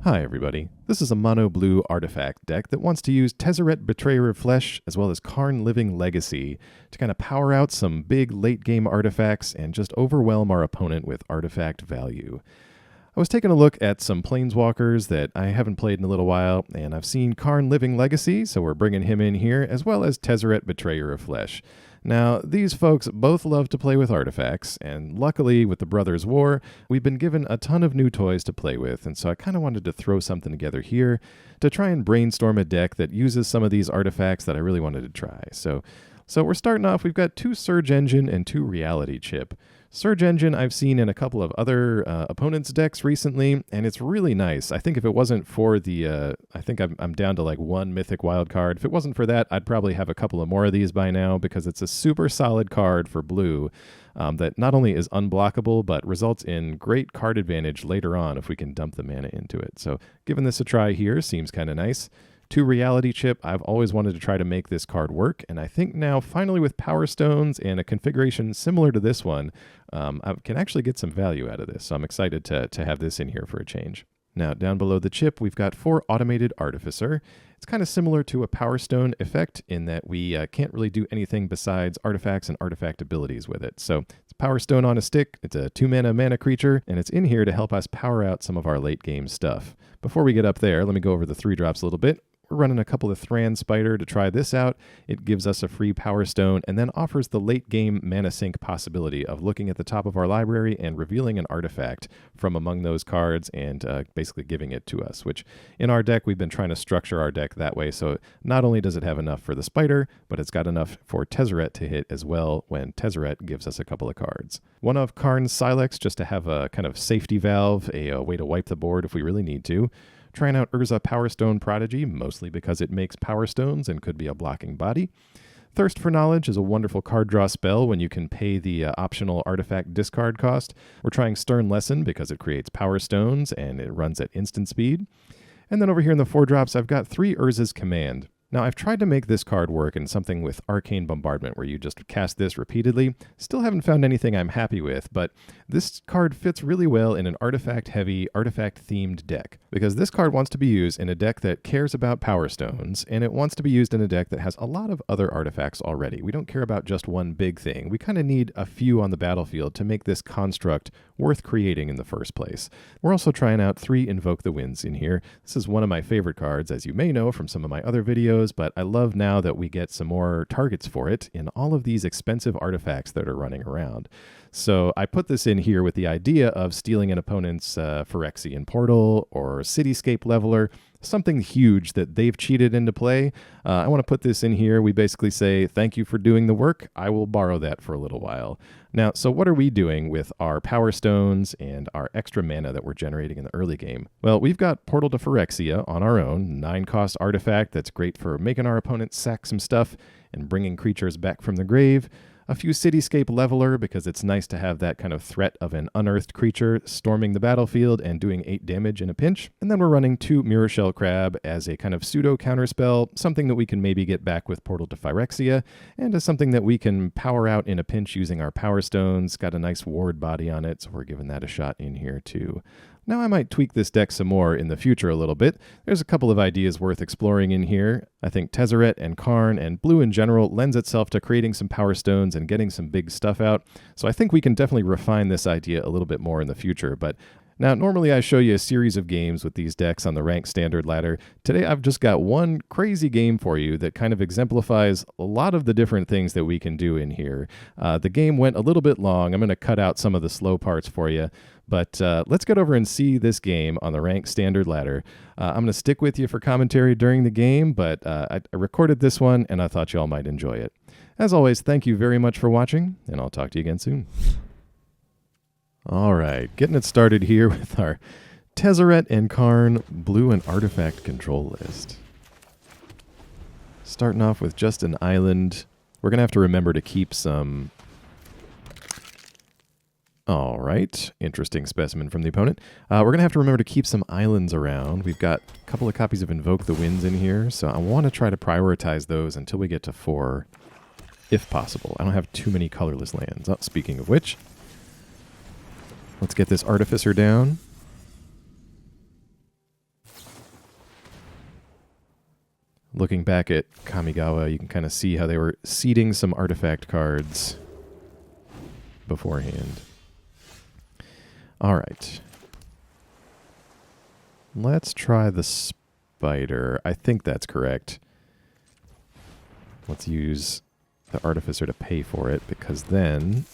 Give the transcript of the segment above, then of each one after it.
Hi everybody, this is a mono blue artifact deck that wants to use Tezzeret Betrayer of Flesh as well as Karn Living Legacy to kind of power out some big late game artifacts and just overwhelm our opponent with artifact value. I was taking a look at some Planeswalkers that I haven't played in a little while, and I've seen Karn Living Legacy, so we're bringing him in here, as well as Tezzeret Betrayer of Flesh. Now, these folks both love to play with artifacts, and luckily, with the Brothers' War, we've been given a ton of new toys to play with, and so I kind of wanted to throw something together here to try and brainstorm a deck that uses some of these artifacts that I really wanted to try. So we're starting off, we've got 2 Surge Engine and 2 Reality Chip. Surge Engine I've seen in a couple of other opponents' decks recently, and it's really nice. I think if it wasn't for the, I think I'm down to like 1 Mythic Wild card. If it wasn't for that, I'd probably have a couple of more of these by now because it's a super solid card for blue that not only is unblockable, but results in great card advantage later on if we can dump the mana into it. So giving this a try here seems kind of nice. 2 Reality Chip, I've always wanted to try to make this card work, and I think now, finally with Powerstones and a configuration similar to this one, I can actually get some value out of this, so I'm excited to have this in here for a change. Now, down below the chip, we've got 4 Automated Artificer. It's kind of similar to a Powerstone effect in that we can't really do anything besides artifacts and artifact abilities with it. So it's Powerstone on a stick, it's a 2-mana mana creature, and it's in here to help us power out some of our late game stuff. Before we get up there, let me go over the 3 drops a little bit. We're running a couple of Thran Spider to try this out. It gives us a free Power Stone and then offers the late game mana sink possibility of looking at the top of our library and revealing an artifact from among those cards and basically giving it to us, which in our deck, we've been trying to structure our deck that way. So not only does it have enough for the Spider, but it's got enough for Tezzeret to hit as well when Tezzeret gives us a couple of cards. One of Karn's Sylex just to have a kind of safety valve, a way to wipe the board if we really need to. Trying out Urza Powerstone Prodigy, mostly because it makes Powerstones and could be a blocking body. Thirst for Knowledge is a wonderful card draw spell when you can pay the optional artifact discard cost. We're trying Stern Lesson because it creates Powerstones and it runs at instant speed. And then over here in the 4 drops, I've got 3 Urza's Command. Now, I've tried to make this card work in something with Arcane Bombardment, where you just cast this repeatedly. Still haven't found anything I'm happy with, but this card fits really well in an artifact-heavy, artifact-themed deck, because this card wants to be used in a deck that cares about Power Stones, and it wants to be used in a deck that has a lot of other artifacts already. We don't care about just one big thing. We kind of need a few on the battlefield to make this construct worth creating in the first place. We're also trying out 3 Invoke the Winds in here. This is one of my favorite cards, as you may know from some of my other videos, but I love now that we get some more targets for it in all of these expensive artifacts that are running around. So I put this in here with the idea of stealing an opponent's Phyrexian Portal or Cityscape Leveler, something huge that they've cheated into play. I want to put this in here. We basically say, thank you for doing the work. I will borrow that for a little while. Now, so what are we doing with our Power Stones and our extra mana that we're generating in the early game? Well, we've got Portal to Phyrexia on our own, 9-cost artifact that's great for making our opponents sack some stuff and bringing creatures back from the grave. A few Cityscape Leveler, because it's nice to have that kind of threat of an unearthed creature storming the battlefield and doing 8 damage in a pinch. And then we're running 2 Mirrorshell Crab as a kind of pseudo counterspell, something that we can maybe get back with Portal to Phyrexia, and as something that we can power out in a pinch using our Power Stones. Got a nice ward body on it, so we're giving that a shot in here too. Now I might tweak this deck some more in the future a little bit. There's a couple of ideas worth exploring in here. I think Tezzeret and Karn and blue in general lends itself to creating some Power Stones and getting some big stuff out. So I think we can definitely refine this idea a little bit more in the future. But now, normally I show you a series of games with these decks on the ranked standard ladder. Today I've just got one crazy game for you that kind of exemplifies a lot of the different things that we can do in here. The game went a little bit long. I'm going to cut out some of the slow parts for you. But let's get over and see this game on the ranked standard ladder. I'm going to stick with you for commentary during the game, but I recorded this one and I thought you all might enjoy it. As always, thank you very much for watching, and I'll talk to you again soon. All right, getting it started here with our Tezzeret and Karn blue and artifact control list. Starting off with just an island. We're going to have to remember to keep some... All right, interesting specimen from the opponent. We're going to have to remember to keep some islands around. We've got a couple of copies of Invoke the Winds in here, so I want to try to prioritize those until we get to 4, if possible. I don't have too many colorless lands. Oh, speaking of which, let's get this Artificer down. looking back at Kamigawa, you can kind of see how they were seeding some artifact cards beforehand. All right. Let's try the Spider. I think that's correct. Let's use the Artificer to pay for it, because then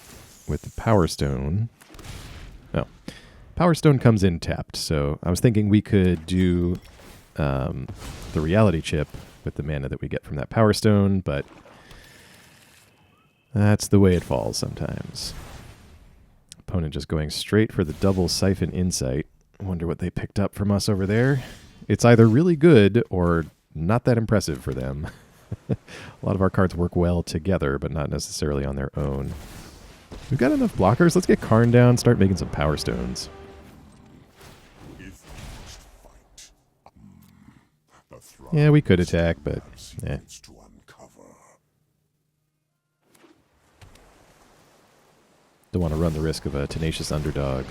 with the Powerstone... Oh. Powerstone comes in tapped, so I was thinking we could do the Reality Chip with the mana that we get from that Powerstone, but that's the way it falls sometimes. Opponent just going straight for the double Siphon Insight. I wonder what they picked up from us over there. It's either really good or not that impressive for them. A lot of our cards work well together, but not necessarily on their own. We've got enough blockers. Let's get Karn down, start making some Powerstones. Yeah, we could attack, but eh. Don't want to run the risk of a tenacious underdog.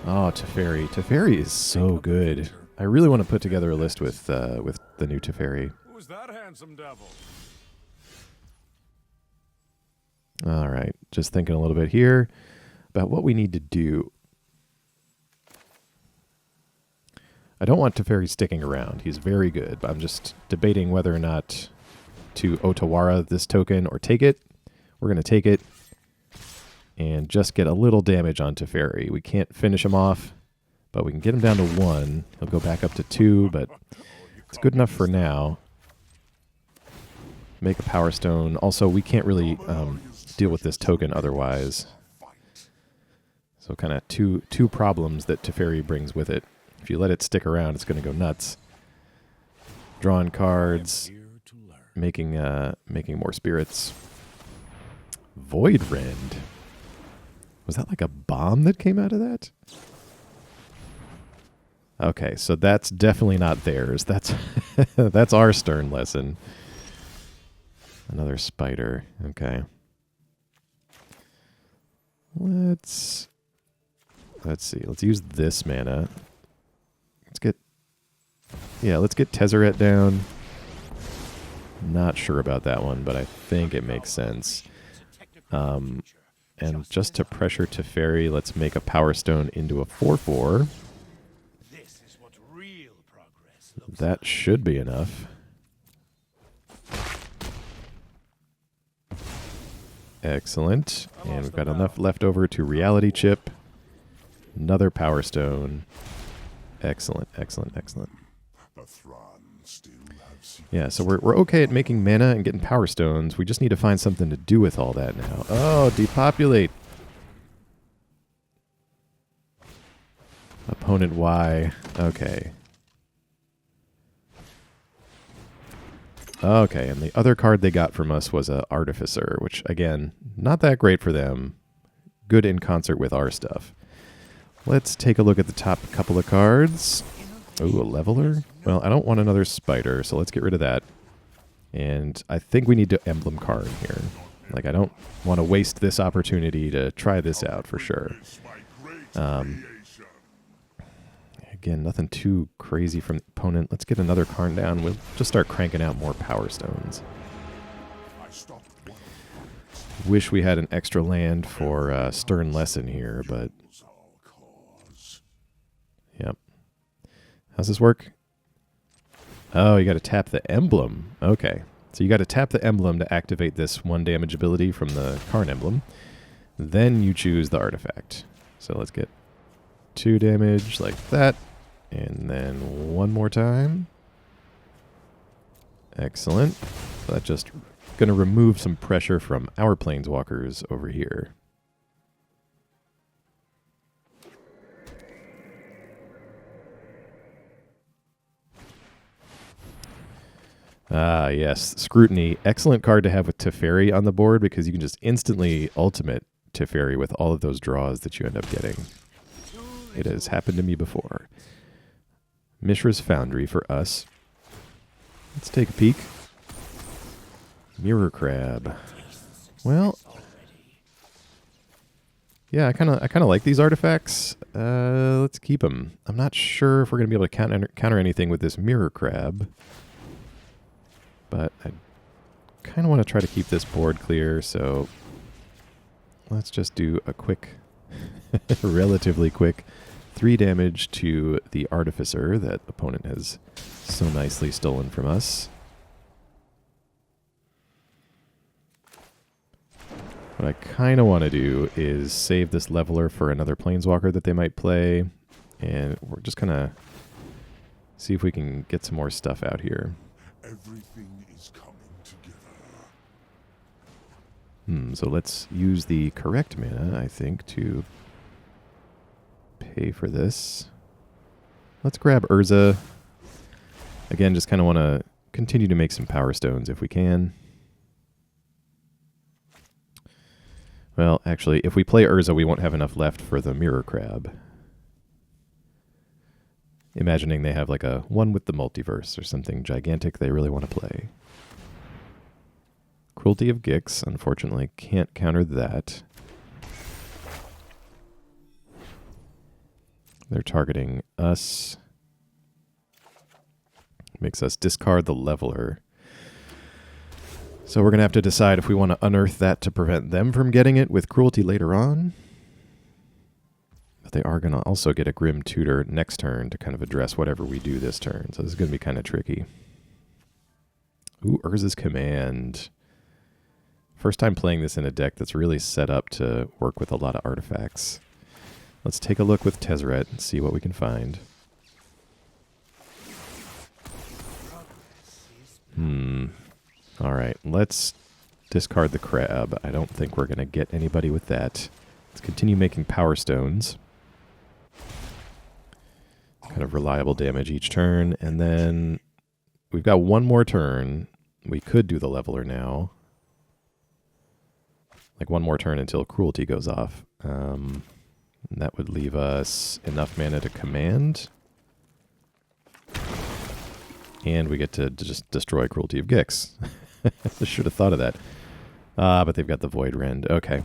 Oh, Teferi. Teferi is so good. I really want to put together a list with the new Teferi. Who's that handsome devil? All right, just thinking a little bit here about what we need to do. I don't want Teferi sticking around. He's very good, but I'm just debating whether or not to Otawara this token or take it. We're going to take it and just get a little damage on Teferi. We can't finish him off, but we can get him down to 1. He'll go back up to 2, but it's good enough for now. Make a Powerstone. Also, we can't really deal with this token otherwise. So kind of two problems that Teferi brings with it. If you let it stick around, it's going to go nuts. Drawing cards, making more spirits. Void Rend. Was that like a bomb that came out of that? Okay, so that's definitely not theirs. That's that's our stern lesson. Another Spider. Okay. Let's see. Let's use this mana. Let's get Tezzeret down. Not sure about that one, but I think it makes sense. And just to pressure Teferi, let's make a Powerstone into a 4/4. That should be enough. Excellent. And we've got enough left over to Reality Chip. Another Powerstone. Excellent, excellent, excellent. Yeah, so we're okay at making mana and getting Powerstones. We just need to find something to do with all that now. Oh, depopulate. Opponent Y. Okay. Okay, and the other card they got from us was a Artificer, which, again, not that great for them. Good in concert with our stuff. Let's take a look at the top couple of cards. Ooh, a Leveler? Well, I don't want another Spider, so let's get rid of that. And I think we need to Emblem Karn here. Like, I don't want to waste this opportunity to try this out for sure. Again, nothing too crazy from the opponent. Let's get another Karn down. We'll just start cranking out more Powerstones. Wish we had an extra land for Stern Lesson here, but... Yep. How's this work? Oh, you got to tap the emblem. Okay. So you got to tap the emblem to activate this 1 damage ability from the Karn emblem. Then you choose the artifact. So let's get 2 damage like that. And then 1 more time. Excellent. So that's just going to remove some pressure from our planeswalkers over here. Ah, yes. Scrutiny. Excellent card to have with Teferi on the board because you can just instantly ultimate Teferi with all of those draws that you end up getting. It has happened to me before. Mishra's Foundry for us. Let's take a peek. Mirror Crab. Well, yeah, I kind of like these artifacts. Let's keep them. I'm not sure if we're going to be able to counter anything with this Mirror Crab. But I kind of want to try to keep this board clear, so let's just do a quick, relatively quick 3 damage to the Artificer that opponent has so nicely stolen from us. What I kind of want to do is save this Leveler for another Planeswalker that they might play, and we're just going to see if we can get some more stuff out here. Everything is coming together. So let's use the correct mana, I think, to pay for this. Let's grab Urza. Again, just kind of want to continue to make some Powerstones if we can. Well, actually, if we play Urza, we won't have enough left for the Mirror Crab. Imagining they have like a one with the multiverse or something gigantic they really want to play. Cruelty of Gix, unfortunately, can't counter that. They're targeting us. Makes us discard the Leveler. So we're going to have to decide if we want to unearth that to prevent them from getting it with Cruelty later on. But they are going to also get a Grim Tutor next turn to kind of address whatever we do this turn. So this is going to be kind of tricky. Ooh, Urza's Command. First time playing this in a deck that's really set up to work with a lot of artifacts. Let's take a look with Tezzeret and see what we can find. Alright, let's discard the Crab. I don't think we're going to get anybody with that. Let's continue making Powerstones. Kind of reliable damage each turn. And then we've got one more turn. We could do the Leveler now. Like one more turn until Cruelty goes off. That would leave us enough mana to command. And we get to just destroy Cruelty of Gix. I should have thought of that. But they've got the Void Rend. Okay.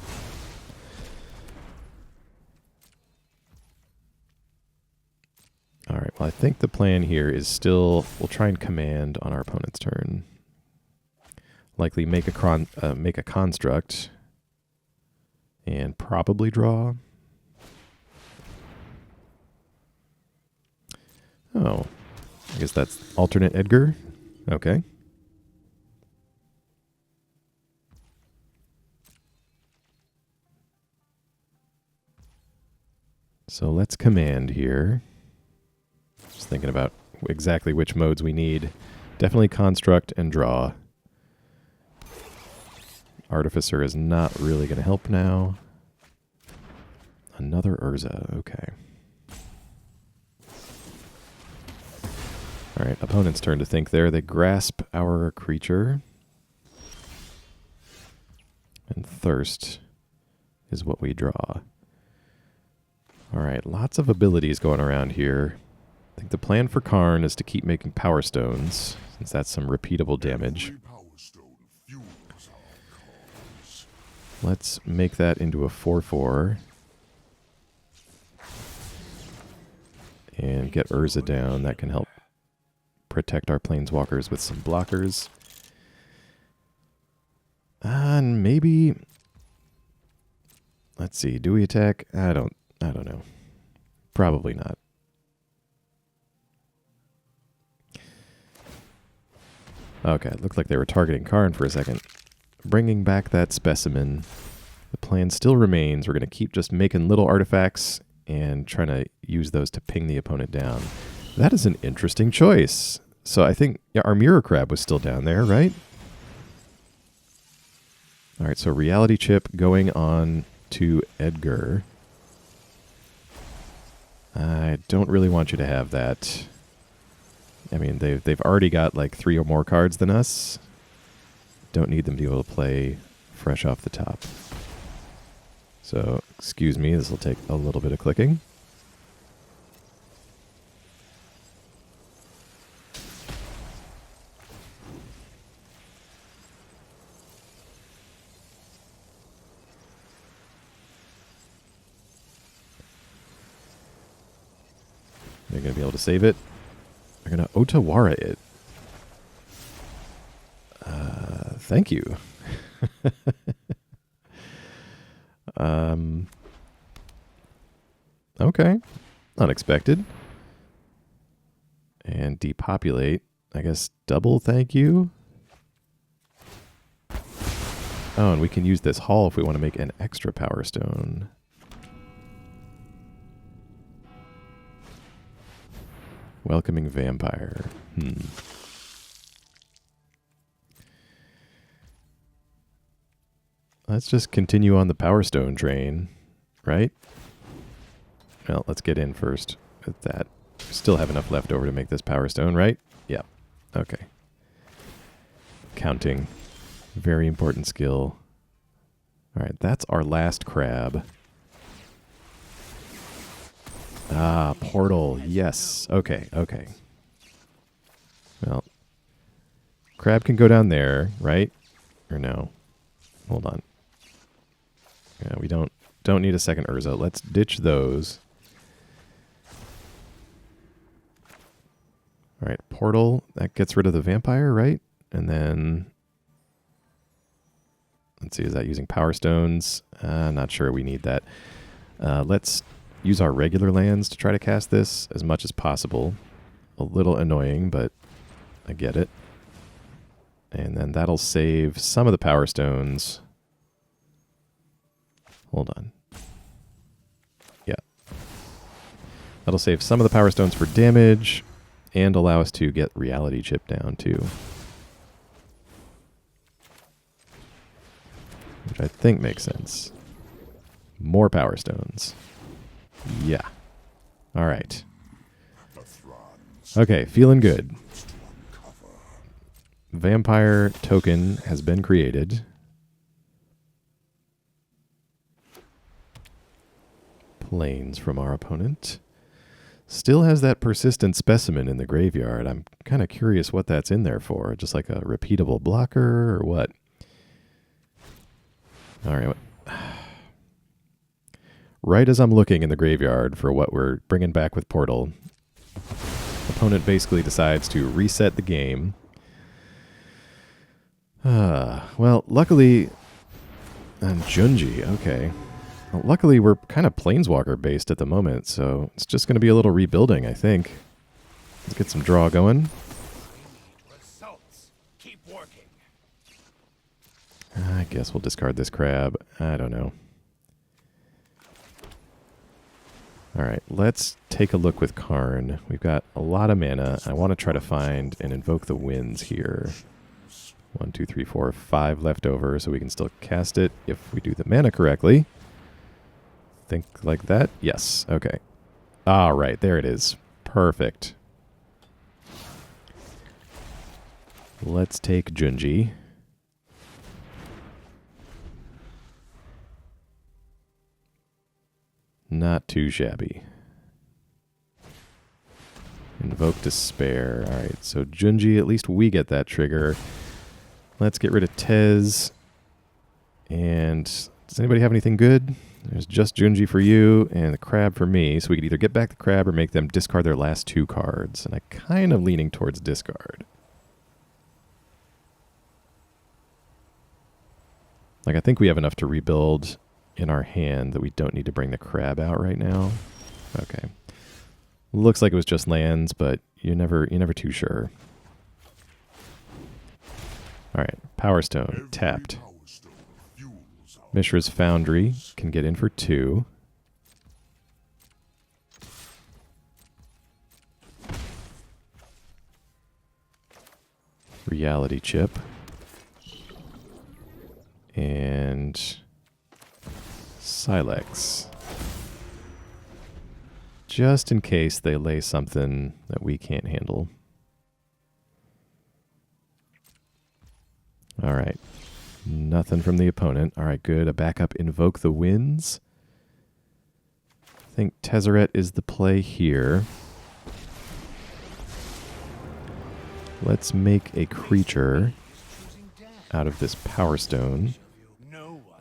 Alright, well I think the plan here is still, we'll try and command on our opponent's turn. Likely make a construct. And probably draw. Oh, I guess that's alternate Edgar. Okay. So let's command here. Just thinking about exactly which modes we need. Definitely construct and draw. Artificer is not really going to help now. Another Urza, okay. Alright, opponent's turn to think there. They grasp our creature. And Thirst is what we draw. Alright, lots of abilities going around here. I think the plan for Karn is to keep making Powerstones, since that's some repeatable damage. Let's make that into a 4/4. And get Urza down. That can help protect our planeswalkers with some blockers. And maybe, let's see, do we attack? I don't know. Probably not. Okay, it looked like they were targeting Karn for a second. Bringing back that specimen. The plan still remains. We're going to keep just making little artifacts and trying to use those to ping the opponent down. That is an interesting choice. So I think our Mirror Crab was still down there, right? All right, so Reality Chip going on to Edgar. I don't really want you to have that. I mean, they've already got like 3 or more cards than us. Don't need them to be able to play fresh off the top. So, excuse me, this will take a little bit of clicking. They're going to be able to save it. They're going to Otawara it. Thank you. Okay. Unexpected. And depopulate. I guess double thank you. Oh, and we can use this hall if we want to make an extra Powerstone. Welcoming Vampire. Let's just continue on the Powerstone train, right? Well, let's get in first with that. Still have enough left over to make this Powerstone, right? Yeah. Okay. Counting. Very important skill. All right, that's our last crab. Ah, portal. Yes. Okay, okay. Well, crab can go down there, right? Or no? Hold on. Yeah, we don't need a second Urza. Let's ditch those. All right, portal. That gets rid of the vampire, right? And then... Let's see, is that using Powerstones? Not sure we need that. Let's use our regular lands to try to cast this as much as possible. A little annoying, but I get it. And then that'll save some of the Powerstones. Hold on. Yeah. That'll save some of the Powerstones for damage and allow us to get Reality Chip down too. Which I think makes sense. More Powerstones. Yeah. All right. Okay, feeling good. Vampire token has been created. Planes from our opponent. Still has that persistent specimen in the graveyard. I'm kind of curious what that's in there for. Just like a repeatable blocker or what? All right. Right as I'm looking in the graveyard for what we're bringing back with Portal, opponent basically decides to reset the game. Well, luckily... And Junji, okay. Well, luckily, we're kind of Planeswalker-based at the moment, so it's just going to be a little rebuilding, I think. Let's get some draw going. Results. Keep working. I guess we'll discard this crab. I don't know. All right, let's take a look with Karn. We've got a lot of mana. I want to try to find and invoke the winds here. 1, 2, 3, 4, 5 left over, so we can still cast it if we do the mana correctly. Think like that? Yes. Okay. All right, there it is. Perfect. Let's take Junji. Not too shabby. Invoke Despair. All right, so Junji, at least we get that trigger. Let's get rid of Tezz. And does anybody have anything good? There's just Junji for you and the crab for me. So we could either get back the crab or make them discard their last 2 cards. And I'm kind of leaning towards discard. Like, I think we have enough to rebuild in our hand that we don't need to bring the crab out right now. Okay. Looks like it was just lands, but you're never too sure. All right, Powerstone tapped. Mishra's Foundry can get in for 2. Reality Chip. And Sylex. Just in case they lay something that we can't handle. All right. Nothing from the opponent. All right, good. A backup Invoke the Winds. I think Tezzeret is the play here. Let's make a creature out of this Powerstone.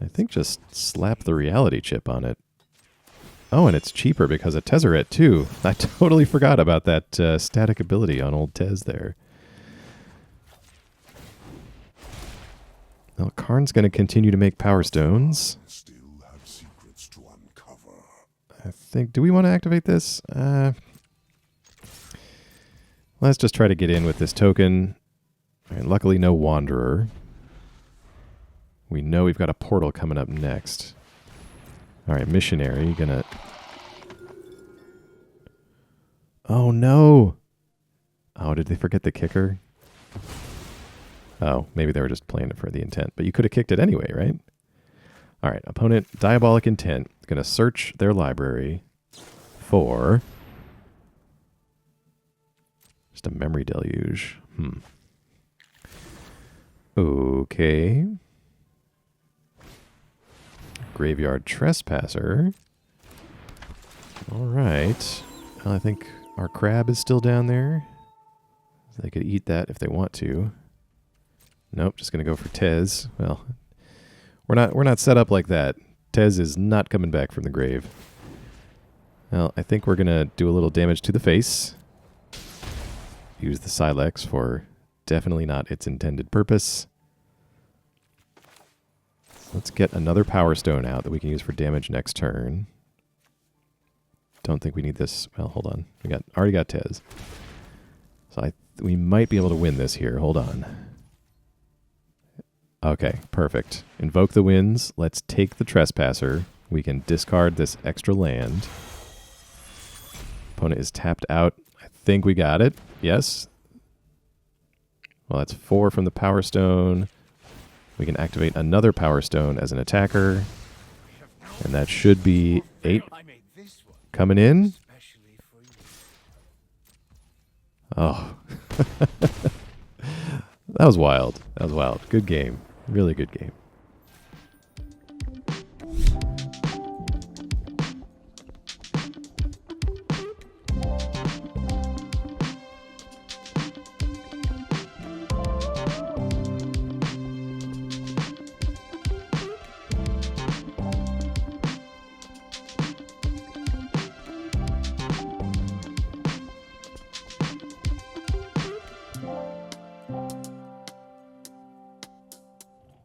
I think just slap the Reality Chip on it. Oh, and it's cheaper because of Tezzeret, too. I totally forgot about that static ability on old Tezz there. Well, Karn's going to continue to make Powerstones. Still have secrets to uncover. I think... Do we want to activate this? Let's just try to get in with this token. And luckily, no Wanderer. We know we've got a portal coming up next. All right, Missionary, gonna... Oh, no! Oh, did they forget the kicker? Oh, maybe they were just playing it for the intent. But you could have kicked it anyway, right? All right, opponent, Diabolic Intent. Going to search their library for... just a Memory Deluge. Okay. Graveyard Trespasser. All right. Well, I think our crab is still down there. They could eat that if they want to. Nope, just going to go for Tezz. Well, we're not set up like that. Tezz is not coming back from the grave. Well, I think we're going to do a little damage to the face. Use the Sylex for definitely not its intended purpose. Let's get another Powerstone out that we can use for damage next turn. Don't think we need this. Well, hold on. We already got Tezz. So we might be able to win this here. Hold on. Okay, perfect. Invoke the Winds. Let's take the Trespasser. We can discard this extra land. Opponent is tapped out. I think we got it. Yes. Well, that's 4 from the Powerstone. We can activate another Powerstone as an attacker. And that should be 8 coming in. Oh. That was wild. That was wild. Good game. Really good game.